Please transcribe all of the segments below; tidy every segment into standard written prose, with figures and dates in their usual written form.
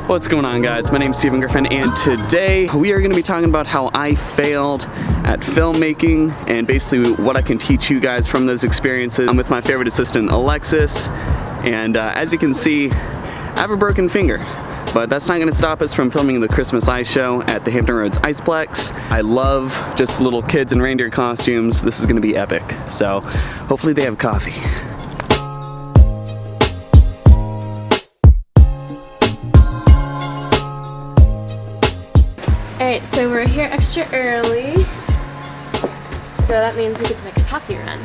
What's going on, guys? My name's Stephen Griffin, and today we are going to be talking about how I failed at filmmaking and basically what I can teach you guys from those experiences. I'm with my favorite assistant, Alexis, and as you can see, I have a broken finger. But that's not going to stop us from filming the Christmas Ice Show at the Hampton Roads Iceplex. I love just little kids in reindeer costumes. This is going to be epic. So hopefully they have coffee. Alright, so we're here extra early. So that means we get to make a coffee run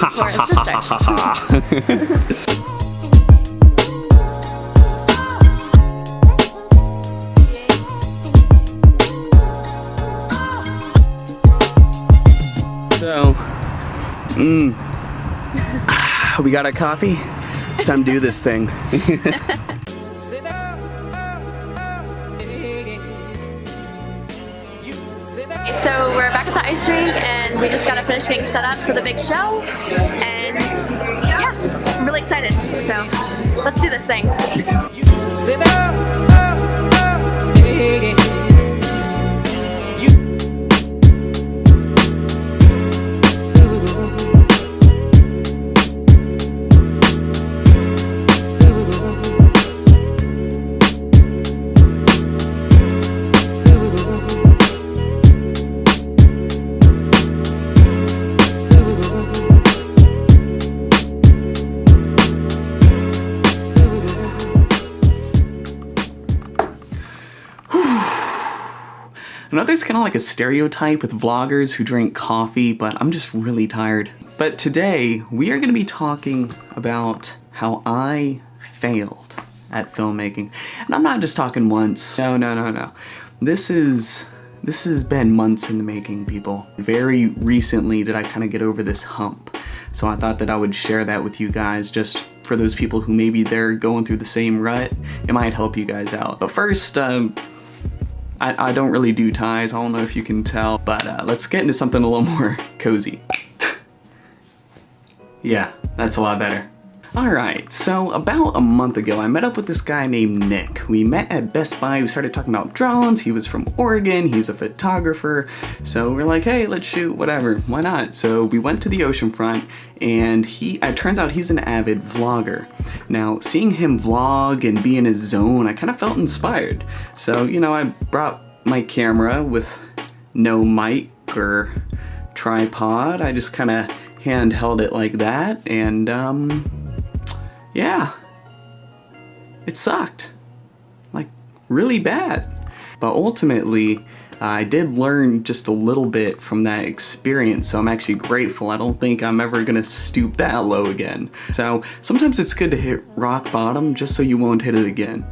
before it just starts. So, we got our coffee. It's time to do this thing. So we're back at the ice rink and we just gotta finish getting set up for the big show. And yeah, I'm really excited. So let's do this thing. I know there's kind of like a stereotype with vloggers who drink coffee, but I'm just really tired. But today, we are going to be talking about how I failed at filmmaking. And I'm not just talking once. No. This has been months in the making, people. Very recently did I kind of get over this hump. So I thought that I would share that with you guys, just for those people who maybe they're going through the same rut. It might help you guys out. But first, I don't really do ties, I don't know if you can tell, but let's get into something a little more cozy. Yeah, that's a lot better. Alright, so about a month ago, I met up with this guy named Nick. We met at Best Buy, we started talking about drones, he was from Oregon, he's a photographer, so we're like, hey, let's shoot, whatever, why not? So we went to the oceanfront, and it turns out he's an avid vlogger. Now, seeing him vlog and be in his zone, I kind of felt inspired. So, you know, I brought my camera with no mic or tripod, I just kind of handheld it like that, and yeah, it sucked, like really bad. But ultimately, I did learn just a little bit from that experience, so I'm actually grateful. I don't think I'm ever gonna stoop that low again. So sometimes it's good to hit rock bottom just so you won't hit it again.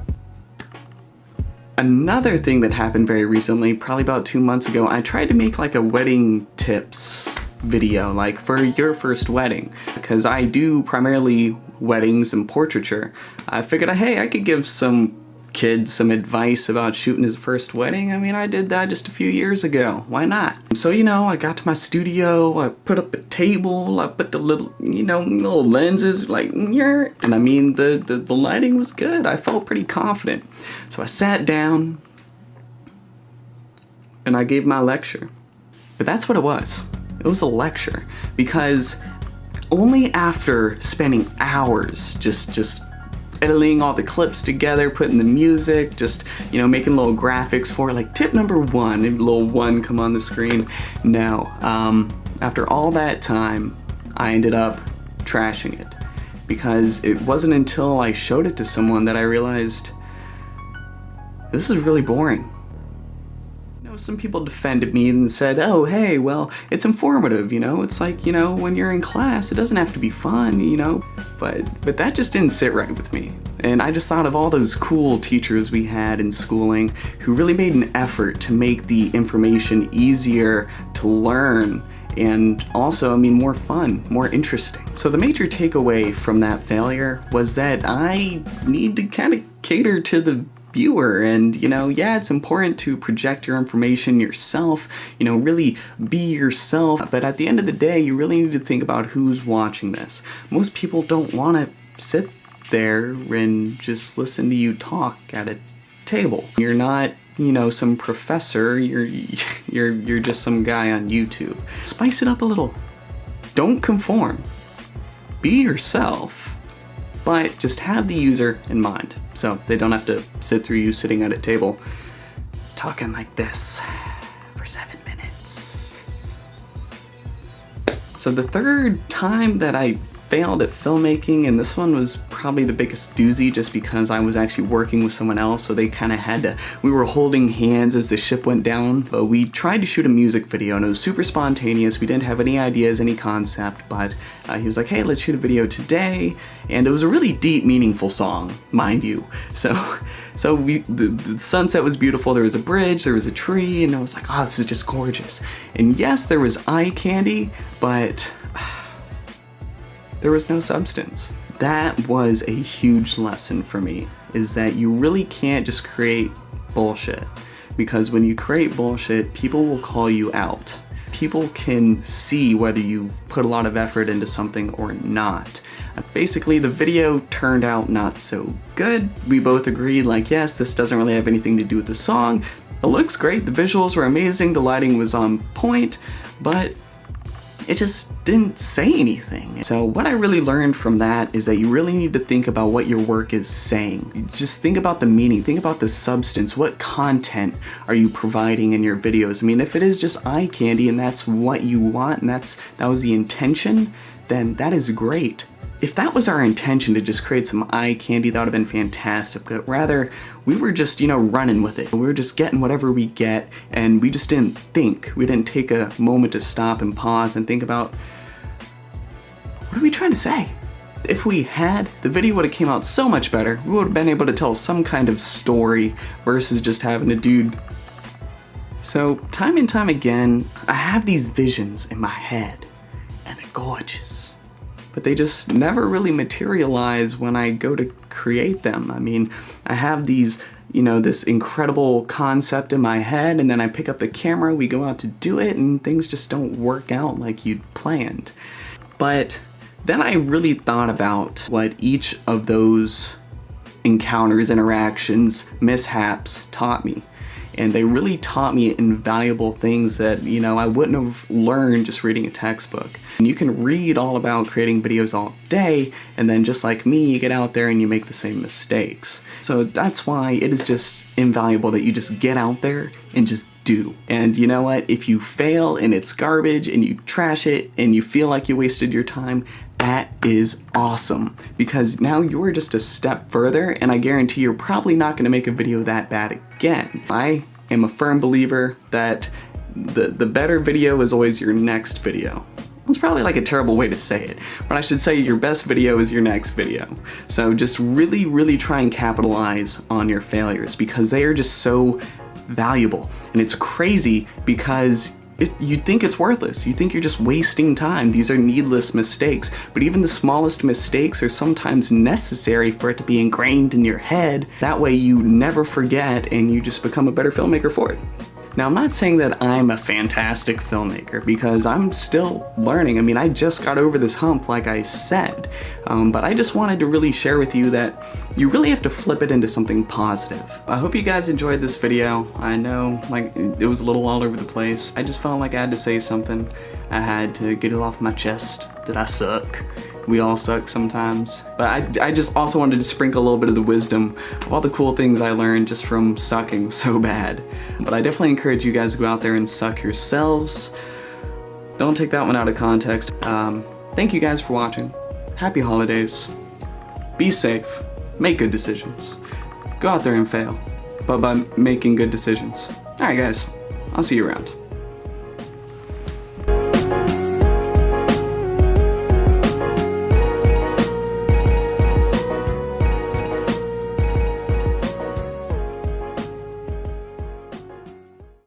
Another thing that happened very recently, probably about 2 months ago, I tried to make like a wedding tips video, like for your first wedding, because I do primarily weddings and portraiture. I figured, hey, I could give some kid some advice about shooting his first wedding. I mean, I did that just a few years ago. Why not? So, you know, I got to my studio, I put up a table, I put the little, you know, little lenses, like, and I mean, the lighting was good. I felt pretty confident. So I sat down and I gave my lecture. But that's what it was. It was a lecture, because only after spending hours just editing all the clips together, putting the music, just, you know, making little graphics for it, like tip number 1, and little 1 come on the screen. No, after all that time, I ended up trashing it, because it wasn't until I showed it to someone that I realized this is really boring. Some people defended me and said, oh, hey, well, it's informative, you know, it's like, you know, when you're in class, it doesn't have to be fun, you know, but that just didn't sit right with me. And I just thought of all those cool teachers we had in schooling who really made an effort to make the information easier to learn, and also, I mean, more fun, more interesting. So the major takeaway from that failure was that I need to kind of cater to the viewer, and, you know, yeah, it's important to project your information yourself, you know, really be yourself, but at the end of the day, you really need to think about who's watching this. Most people don't want to sit there and just listen to you talk at a table. You're not, you know, some professor, you're just some guy on YouTube. Spice it up a little. Don't conform. Be yourself, but just have the user in mind. So they don't have to sit through you sitting at a table talking like this for 7 minutes. So the third time that I failed at filmmaking, and this one was probably the biggest doozy just because I was actually working with someone else, so they kind of had to, we were holding hands as the ship went down. But we tried to shoot a music video and it was super spontaneous. We didn't have any ideas, any concept, but he was like, hey, let's shoot a video today. And it was a really deep, meaningful song, mind you. So the sunset was beautiful, there was a bridge, there was a tree, and I was like, oh, this is just gorgeous. And yes, there was eye candy, but there was no substance. That was a huge lesson for me, is that you really can't just create bullshit. Because when you create bullshit, people will call you out. People can see whether you've put a lot of effort into something or not. Basically, the video turned out not so good. We both agreed, like, yes, this doesn't really have anything to do with the song. It looks great, the visuals were amazing, the lighting was on point, but it just didn't say anything. So what I really learned from that is that you really need to think about what your work is saying. Just think about the meaning, think about the substance. What content are you providing in your videos? I mean, if it is just eye candy and that's what you want and that was the intention, then that is great. If that was our intention, to just create some eye candy, that would have been fantastic. But rather, we were just, you know, running with it. We were just getting whatever we get, and we just didn't think. We didn't take a moment to stop and pause and think about, what are we trying to say? If we had, the video would have came out so much better. We would have been able to tell some kind of story versus just having a dude. So time and time again, I have these visions in my head, and they're gorgeous. But they just never really materialize when I go to create them. I mean, I have these, you know, this incredible concept in my head, and then I pick up the camera, we go out to do it, and things just don't work out like you'd planned. But then I really thought about what each of those encounters, interactions, mishaps taught me. And they really taught me invaluable things that, you know, I wouldn't have learned just reading a textbook. And you can read all about creating videos all day, and then just like me, you get out there and you make the same mistakes. So that's why it is just invaluable that you just get out there and just do. And you know what? If you fail and it's garbage and you trash it and you feel like you wasted your time, that is awesome, because now you're just a step further, and I guarantee you're probably not going to make a video that bad again. I am a firm believer that the better video is always your next video. It's probably like a terrible way to say it, but I should say your best video is your next video. So just really, really try and capitalize on your failures, because they are just so valuable. And it's crazy because you think it's worthless. You think you're just wasting time. These are needless mistakes. But even the smallest mistakes are sometimes necessary for it to be ingrained in your head. That way you never forget and you just become a better filmmaker for it. Now, I'm not saying that I'm a fantastic filmmaker, because I'm still learning. I mean, I just got over this hump, like I said, but I just wanted to really share with you that you really have to flip it into something positive. I hope you guys enjoyed this video. I know, like, it was a little all over the place. I just felt like I had to say something. I had to get it off my chest that I suck. We all suck sometimes. But I just also wanted to sprinkle a little bit of the wisdom of all the cool things I learned just from sucking so bad. But I definitely encourage you guys to go out there and suck yourselves. Don't take that one out of context. Thank you guys for watching. Happy holidays. Be safe. Make good decisions. Go out there and fail, but by making good decisions. Alright guys, I'll see you around.